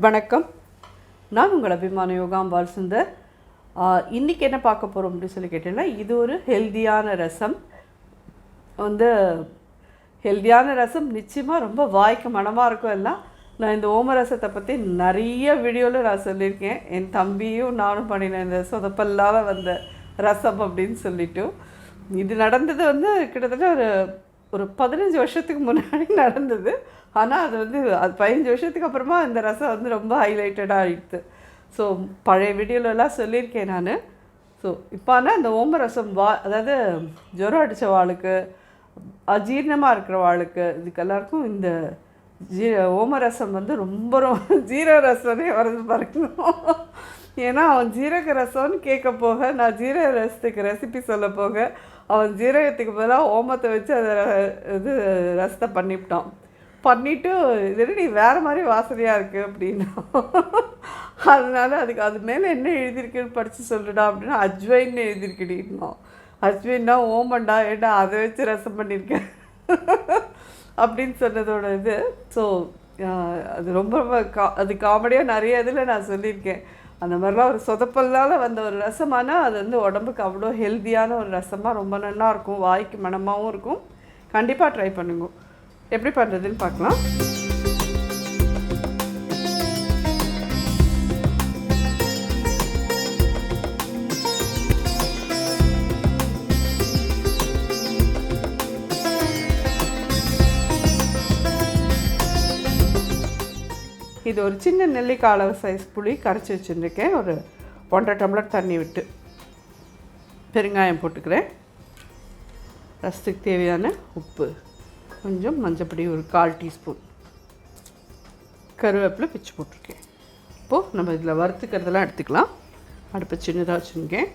வணக்கம். நான் உங்கள் அபிமான யோகாம்பால் சுந்தர். இன்றைக்கி என்ன பார்க்க போகிறோம் அப்படின்னு சொல்லி கேட்டேன்னா, இது ஒரு ஹெல்தியான ரசம். ஹெல்தியான ரசம் நிச்சயமாக ரொம்ப வாய்க்கு மனமாக இருக்கும். எல்லாம் நான் இந்த ஓம ரசத்தை பற்றி நிறைய வீடியோவில் நான் சொல்லியிருக்கேன். என் தம்பியும் நானும் பண்ணினேன் இந்த சொதப்பல்லாத வந்த ரசம் அப்படின்னு சொல்லிட்டு. இது நடந்தது கிட்டத்தட்ட ஒரு 15 வருஷத்துக்கு முன்னாடி நடந்தது. ஆனால் அது 15 வருஷத்துக்கு அப்புறமா இந்த ரசம் ரொம்ப ஹைலைட்டடாக ஆகிடுது. ஸோ பழைய வீடியோலலாம் சொல்லியிருக்கேன் நான். ஸோ இப்போ ஆனால் இந்த ஓம ரசம் அதாவது ஜுரம் அடித்த வாளுக்கு, அஜீரணமாக இருக்கிற வாளுக்கு, இதுக்கு எல்லாருக்கும் இந்த ஓம ரசம் ரொம்ப ஜீரக ரசமே வருது பாருங்க. ஏன்னா அவன் ஜீரக ரசம்னு கேட்க போக, நான் ஜீரக ரசத்துக்கு ரெசிபி சொல்ல போக, அவன் ஜீரகத்துக்கு பதிலாக ஓமத்தை வச்சு அதை ரசத்தை பண்ணிவிட்டு இது நீ வேறு மாதிரி வாசனையாக இருக்குது அப்படின்னா, அதனால் அது மேலே என்ன எழுதியிருக்குன்னு படித்து சொல்லுடா அப்படின்னா, அஜ்வைன்னு எழுதியிருக்குடின்னா. அஜ்வைன்னா ஓமண்டா, ஏண்டா அதை வச்சு ரசம் பண்ணியிருக்கேன் அப்படின்னு சொன்னதோட இது. ஸோ அது ரொம்ப அது காமெடியாக நிறைய இதில் நான் சொல்லியிருக்கேன். அந்த மாதிரிலாம் ஒரு சொதப்பல்லால் வந்த ஒரு ரசமானால் அது உடம்புக்கு அவ்வளோ ஹெல்த்தியான ஒரு ரசமாக ரொம்ப நல்லா இருக்கும், வாய்க்கு மனமாகவும் இருக்கும். கண்டிப்பாக ட்ரை பண்ணுங்க. எப்படி பண்ணுறதுன்னு பார்க்கலாம். இது ஒரு சின்ன நெல்லிக்காய் அளவு சைஸ் புளி கரைச்சி வச்சுருக்கேன். ஒரு 1.5 டம்ளர் தண்ணி விட்டு பெருங்காயம் போட்டுக்கிறேன். ரசத்துக்கு தேவையான உப்பு, கொஞ்சம் மஞ்சப்பொடி ஒரு 1/4 டீஸ்பூன், கருவேப்பிலை பிச்சு போட்டிருக்கேன். இப்போது நம்ம இதில் வறுத்துக்கிறதெல்லாம் எடுத்துக்கலாம். அடுப்பு சின்னதாக வச்சுருக்கேன்.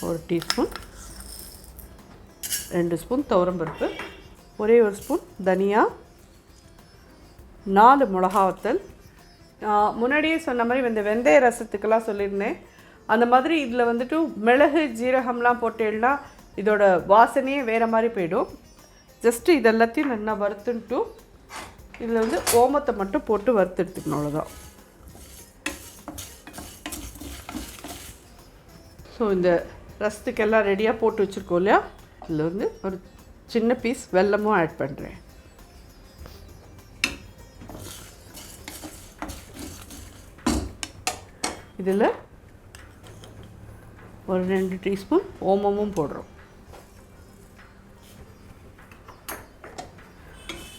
1 டீஸ்பூன், 2 ஸ்பூன் துவரம்பருப்பு, 1 ஸ்பூன் தனியா, 4 மிளகா வத்தல். முன்னாடியே சொன்ன மாதிரி இந்த வெந்தய ரசத்துக்கெல்லாம் சொல்லியிருந்தேன். அந்த மாதிரி இதில் மிளகு ஜீரகம்லாம் போட்டேன்னா இதோட வாசனையே வேறு மாதிரி போயிடும். ஜஸ்ட்டு இதெல்லாத்தையும் நல்லா வறுத்துன்ட்டு இதில் ஓமத்தை மட்டும் போட்டு வறுத்து எடுத்துக்கணும், அவ்வளோதான். ஸோ இந்த ரசத்துக்கெல்லாம் ரெடியாக போட்டு வச்சுருக்கோம் இல்லையா, இதில் ஒரு சின்ன பீஸ் வெல்லமும் ஆட் பண்ணுறேன். இதில் ஒரு 2 டீஸ்பூன் ஓமமும் போடுறோம்.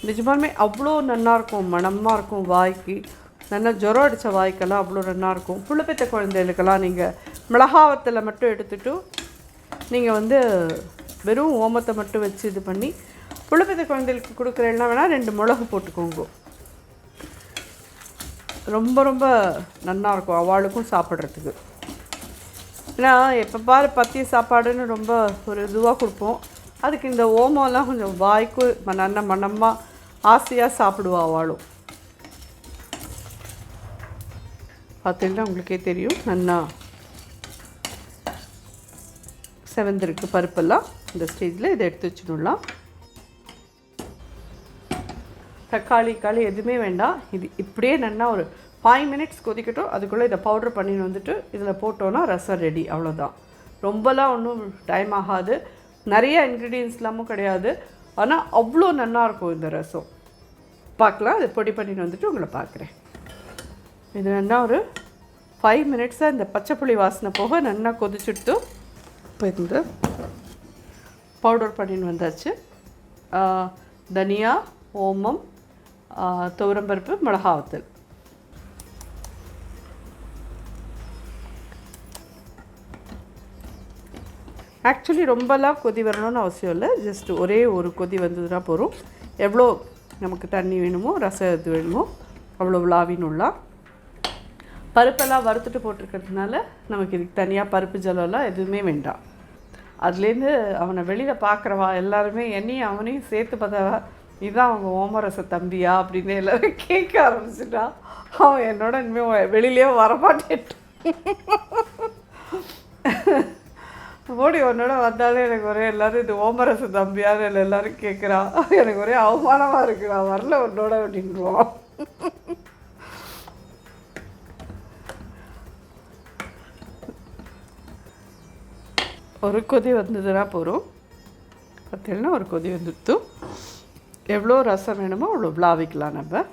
நிஜமாலுமே அவ்வளோ நல்லாயிருக்கும், மணமாக இருக்கும் வாய்க்கு. நல்லா ஜுரம் அடித்த வாய்க்கெல்லாம் அவ்வளோ நல்லாயிருக்கும். புள்ளப்பெத்த குழந்தைகளுக்கெல்லாம் நீங்கள் மிளகாவத்தில் மட்டும் எடுத்துகிட்டு நீங்கள் வெறும் ஓமத்தை மட்டும் வச்சு இது பண்ணி புள்ளப்பெத்த குழந்தைகளுக்கு கொடுக்குறேன்னா வேணால் 2 மிளகு போட்டுக்கோங்க. ரொம்ப ரொம்ப நல்லாயிருக்கும் அவளுக்கும் சாப்பிட்றதுக்கு. ஏன்னா எப்போ பாரு பத்திய சாப்பாடுன்னு ரொம்ப ஒரு இதுவாக கொடுப்போம். அதுக்கு இந்த ஓமம்லாம் கொஞ்சம் வாய்க்கு நல்ல மனமாக ஆசையாக சாப்பிடுவா அவளும். பார்த்தீங்கன்னா உங்களுக்கே தெரியும், நல்லா செவந்திருக்கு பருப்பெல்லாம். இந்த ஸ்டேஜில் இதை எடுத்து வச்சுடலாம். தக்காளி எதுவுமே வேண்டாம். இது இப்படியே நல்லா ஒரு 5 மினிட்ஸ் கொதிக்கட்டும். அதுக்குள்ளே இதை பவுடர் பண்ணின்னு இதில் போட்டோன்னா ரசம் ரெடி, அவ்வளோதான். ரொம்பலாம் ஒன்றும் டைம் ஆகாது. நிறைய இன்க்ரீடியன்ஸ்லாமும் கிடையாது. ஆனால் அவ்வளோ நல்லாயிருக்கும் இந்த ரசம். பார்க்கலாம். இதை பொடி பண்ணின்னு உங்களை பார்க்குறேன். இது நல்லா ஒரு 5 மினிட்ஸாக இந்த பச்சைப்புளி வாசனை போக நல்லா கொதிச்சுட்டு இப்போ இந்த பவுடர் பண்ணின்னு வந்தாச்சு. தனியா, ஓமம், துவரம்பருப்பு, மிளகாவத்தல். ஆக்சுவலி ரொம்பலாம் கொதி வரணும்னு அவசியம் இல்லை. ஜஸ்ட் ஒரே ஒரு கொதி வந்ததுன்னா போதும். எவ்வளோ நமக்கு தண்ணி வேணுமோ, ரசம் எது வேணுமோ அவ்வளோ விளாவினுலாம். பருப்பெல்லாம் வறுத்துட்டு போட்டிருக்கிறதுனால நமக்கு இதுக்கு தனியாக பருப்பு ஜலம்லாம் எதுவுமே வேண்டாம். அதுலேருந்து அவனை வெளியில் பார்க்குறவா எல்லாருமே என்னையும் அவனையும் சேர்த்து பார்த்தவா, இதுதான் அவங்க ஓமரச தம்பியா அப்படின்னு எல்லோரும் கேட்க ஆரம்பிச்சுட்டான். அவன் என்னோட இனிமேல் வெளியிலே வரமாட்டேன். ஓடி உன்னோட வந்தாலே எனக்கு ஒரே எல்லோரும் இது ஓமரச தம்பியான்னு எல்லோரும் கேட்குறான். எனக்கு ஒரே அவமானமாக இருக்குடா, வரல உன்னோட அப்படின்வான். ஒரு கொதி வந்ததுன்னா போகிறோம். பார்த்தீங்கன்னா ஒரு கொதி வந்துடுத்து. எவ்வளோ ரசம் வேணுமோ அவ்வளோ விளாவிக்கலாம் நம்ம.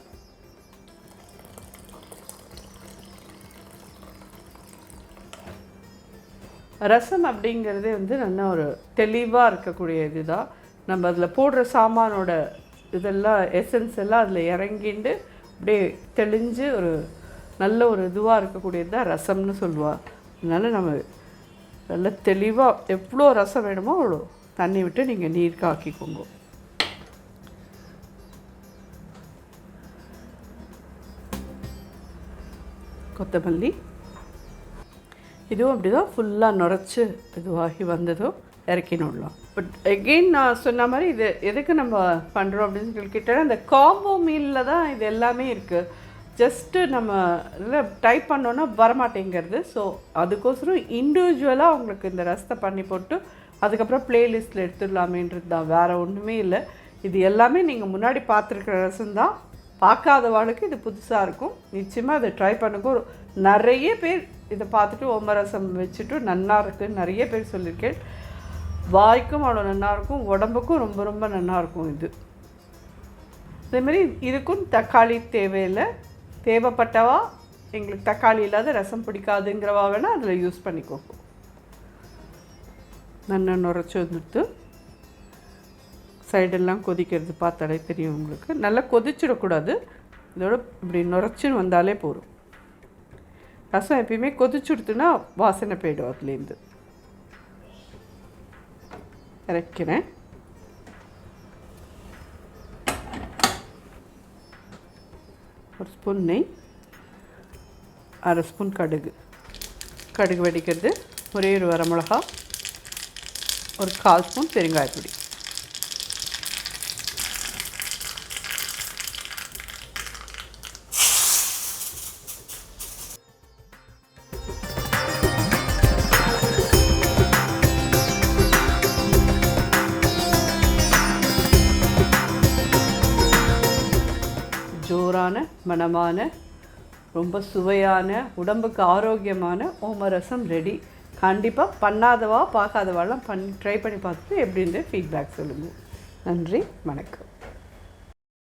ரசம் அப்படிங்கிறதே வந்து நல்ல ஒரு தெளிவாக இருக்கக்கூடிய இதுதான். நம்ம அதில் போடுற சாமானோட இதெல்லாம் எசன்ஸ் எல்லாம் அதில் இறங்கிண்டு அப்படியே தெளிஞ்சு ஒரு நல்ல ஒரு இதுவாக இருக்கக்கூடியது தான் ரசம்னு சொல்லுவாள். அதனால் நம்ம நல்ல தெளிவாக எவ்வளோ ரசம் வேணுமோ அவ்வளோ தண்ணி விட்டு நீங்கள் நீர் காக்கிக்கோங்க. கொத்தமல்லி இதுவும் அப்படி தான் ஃபுல்லாக நுரைச்சி இதுவாகி வந்ததும் இறக்கினுடலாம். பட் எகெயின் நான் சொன்ன மாதிரி இது எதுக்கு நம்ம பண்ணுறோம் அப்படின்னு சொல்லி கேட்டால் அந்த காம்போ மீலில் தான் இது எல்லாமே இருக்குது. ஜஸ்ட்டு நம்ம இதில் டைப் பண்ணோன்னா வரமாட்டேங்கிறது. ஸோ அதுக்கோசரம் இண்டிவிஜுவலாக உங்களுக்கு இந்த ரசத்தை பண்ணி போட்டு அதுக்கப்புறம் ப்ளேலிஸ்ட்டில் எடுத்துடலாமேன்றது தான், வேறு ஒன்றுமே இல்லை. இது எல்லாமே நீங்கள் முன்னாடி பார்த்துருக்குற ரசம்தான். பார்க்காதவாளுக்கு இது புதுசாக இருக்கும். நிச்சயமாக அதை ட்ரை பண்ணுங்க. நிறைய பேர் இதை பார்த்துட்டு ஓம ரசம் வச்சுட்டு நல்லா இருக்குன்னு நிறைய பேர் சொல்லியிருக்கேன். வாய்க்கும் அவ்வளோ நல்லாயிருக்கும், உடம்புக்கும் ரொம்ப ரொம்ப நல்லாயிருக்கும் இது. அதேமாதிரி இதுக்கும் தக்காளி தேவையில்லை. தேவைப்பட்டவா எங்களுக்கு தக்காளி இல்லாத ரசம் பிடிக்காதுங்கிறவா வேணால் அதில் யூஸ் பண்ணிக்கோங்க. நல்லா நுரைச்சி வந்துடுத்து. சைடெல்லாம் கொதிக்கிறது பார்த்தாலே தெரியும் உங்களுக்கு. நல்லா கொதிச்சிடக்கூடாது. இதோட இப்படி நுரைச்சின்னு வந்தாலே போதும். ரசம் எப்பயுமே கொதிச்சுடுத்துன்னா வாசனை போய்டும் அதுலேருந்து. இறக்கிறேன். ஒரு ஸ்பூன் நெய், அரை ஸ்பூன் கடுகு. கடுகு வெடிக்கிறது. ஒரே ஒரு வரமிளகா, ஒரு 1/4 ஸ்பூன் பெருங்காயப்பொடி. ஜோரான மணமான ரொம்ப சுவையான உடம்புக்கு ஆரோக்கியமான ஓம ரசம் ரெடி. கண்டிப்பாக பண்ணாதவா பார்க்காதவாலாம் ட்ரை பண்ணி பார்த்துட்டு எப்படின்னு ஃபீட்பேக் சொல்லுங்கள். நன்றி, வணக்கம்.